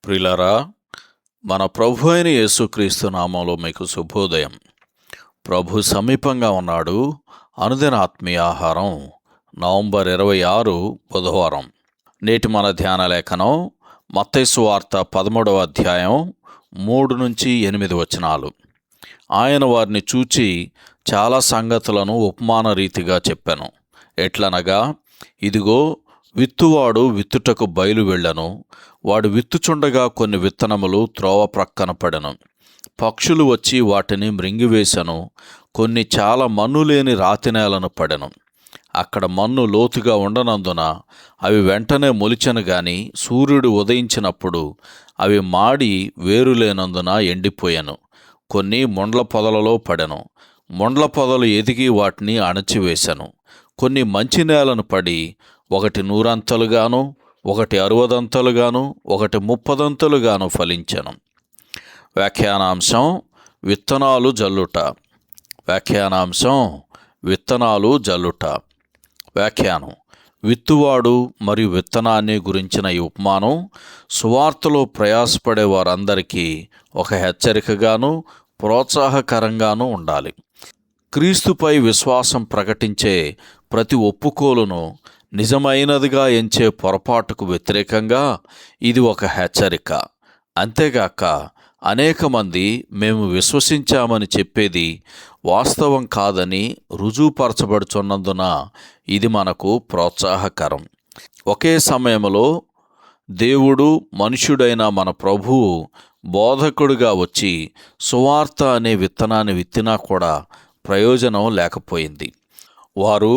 ప్రియులారా, మన ప్రభు అయిన యేసుక్రీస్తు నామంలో మీకు శుభోదయం. ప్రభు సమీపంగా ఉన్నాడు. అనుదిన ఆత్మీయ ఆహారం నవంబర్ 26 బుధవారం. నేటి మన ధ్యాన లేఖనం మత్తయి సువార్త 13వ అధ్యాయం 3-8 వచనాలు. ఆయన వారిని చూచి చాలా సంగతులను ఉపమాన రీతిగా చెప్పెను. ఎట్లనగా, ఇదిగో, విత్తువాడు విత్తుటకు బయలు వెళ్ళెను. వాడు విత్తుచుండగా కొన్ని విత్తనములు త్రోవ ప్రక్కన పడెను. పక్షులు వచ్చి వాటిని మృంగివేశను. కొన్ని చాలా మన్ను లేని రాతి నేలను పడెను. అక్కడ మన్ను లోతుగా ఉండనందున అవి వెంటనే మొలిచెను గాని సూర్యుడు ఉదయించినప్పుడు అవి మాడి వేరు లేనందున ఎండిపోయెను. కొన్ని ముండ్ల పొదలలో పడెను. ముండ్ల పొదలు ఎదిగి వాటిని అణచివేశను. కొన్ని మంచి నేలను పడి ఒకటి 100 అంతలుగాను, ఒకటి 60 అంతలుగాను, ఒకటి 30 అంతలుగాను ఫలించెను. వ్యాఖ్యానాంశం: విత్తనాలు జల్లుట. వ్యాఖ్యానాంశం: విత్తనాలు జల్లుట. వ్యాఖ్యానం: విత్తువాడు మరియు విత్తనాన్ని గురించిన ఈ ఉపమానం సువార్తలో ప్రయాసపడే వారందరికీ ఒక హెచ్చరికగాను ప్రోత్సాహకరంగానూ ఉండాలి. క్రీస్తుపై విశ్వాసం ప్రకటించే ప్రతి ఒప్పుకోలును నిజమైనదిగా ఎంచే పొరపాటుకు వ్యతిరేకంగా ఇది ఒక హెచ్చరిక. అంతేగాక అనేక మంది మేము విశ్వసించామని చెప్పేది వాస్తవం కాదని రుజువుపరచబడుచున్నందున ఇది మనకు ప్రోత్సాహకరం. ఒకే సమయంలో దేవుడు, మనుష్యుడైన మన ప్రభువు బోధకుడిగా వచ్చి సువార్త అనే విత్తనాన్ని విత్తినా కూడా ప్రయోజనం లేకపోయింది. వారు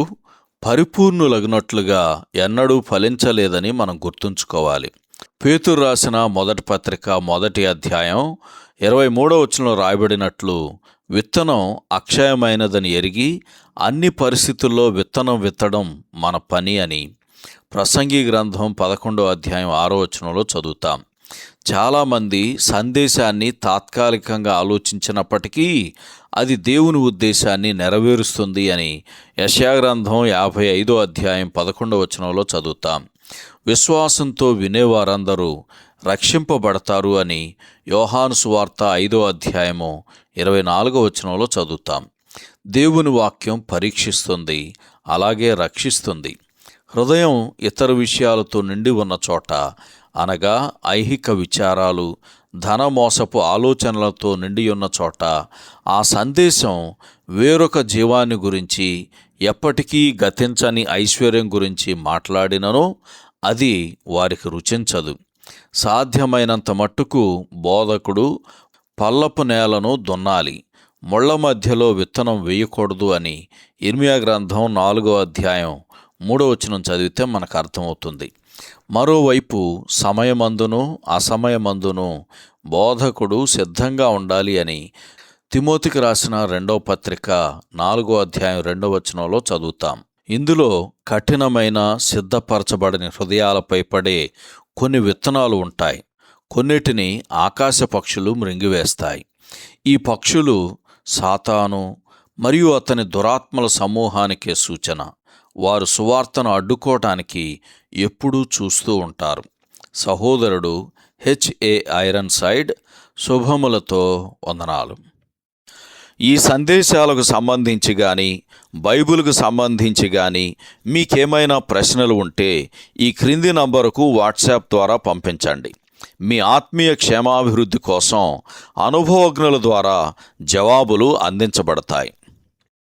పరిపూర్ణులగినట్లుగా ఎన్నడూ ఫలించలేదని మనం గుర్తుంచుకోవాలి. పేతురు రాసిన మొదటి పత్రిక 1వ అధ్యాయం 23వ వచనంలో రాయబడినట్లు, విత్తనం అక్షయమైనదని ఎరిగి అన్ని పరిస్థితుల్లో విత్తనం విత్తడం మన పని అని ప్రసంగి గ్రంథం 11వ అధ్యాయం 6వ వచనంలో చదువుతాం. చాలామంది సందేశాన్ని తాత్కాలికంగా ఆలోచించినప్పటికీ అది దేవుని ఉద్దేశాన్ని నెరవేరుస్తుంది అని యెషయా గ్రంథం 55వ అధ్యాయం 11వ వచనంలో చదువుతాం. విశ్వాసంతో వినేవారందరూ రక్షింపబడతారు అని యోహాను సువార్త 5వ అధ్యాయము 24వ వచనంలో చదువుతాం. దేవుని వాక్యం పరీక్షిస్తుంది, అలాగే రక్షిస్తుంది. హృదయం ఇతర విషయాలతో నిండి ఉన్న చోట, అనగా ఐహిక విచారాలు, ధనమోసపు ఆలోచనలతో నిండి ఉన్న చోట, ఆ సందేశం వేరొక జీవాన్ని గురించి, ఎప్పటికీ గతించని ఐశ్వర్యం గురించి మాట్లాడినను అది వారికి రుచించదు. సాధ్యమైనంత మట్టుకు బోధకుడు పల్లపు నేలను దున్నాలి, ముళ్ళ మధ్యలో విత్తనం వేయకూడదు అని ఇర్మియా గ్రంథం 4వ అధ్యాయం 3వ వచనం చదివితే మనకు అర్థమవుతుంది. మరోవైపు సమయమందును అసమయమందును బోధకుడు సిద్ధంగా ఉండాలి అని తిమోతికి రాసిన 2వ పత్రిక 4వ అధ్యాయం 2వ వచనంలో చదువుతాం. ఇందులో కఠినమైన సిద్ధపరచబడని హృదయాలపై పడే కొన్ని విత్తనాలు ఉంటాయి. కొన్నిటిని ఆకాశ పక్షులు మృంగివేస్తాయి. ఈ పక్షులు సాతాను మరియు అతని దురాత్మల సమూహానికే సూచన. వారు సువార్తను అడ్డుకోవటానికి ఎప్పుడూ చూస్తూ ఉంటారు. సహోదరుడు H.A. ఐరన్సైడ్. శుభములతో వందనాలు. ఈ సందేశాలకు సంబంధించి కానీ, బైబిల్కు సంబంధించి కానీ మీకేమైనా ప్రశ్నలు ఉంటే ఈ క్రింది నంబరుకు వాట్సాప్ ద్వారా పంపించండి. మీ ఆత్మీయ క్షేమాభివృద్ధి కోసం అనుభవజ్ఞుల ద్వారా జవాబులు అందించబడతాయి.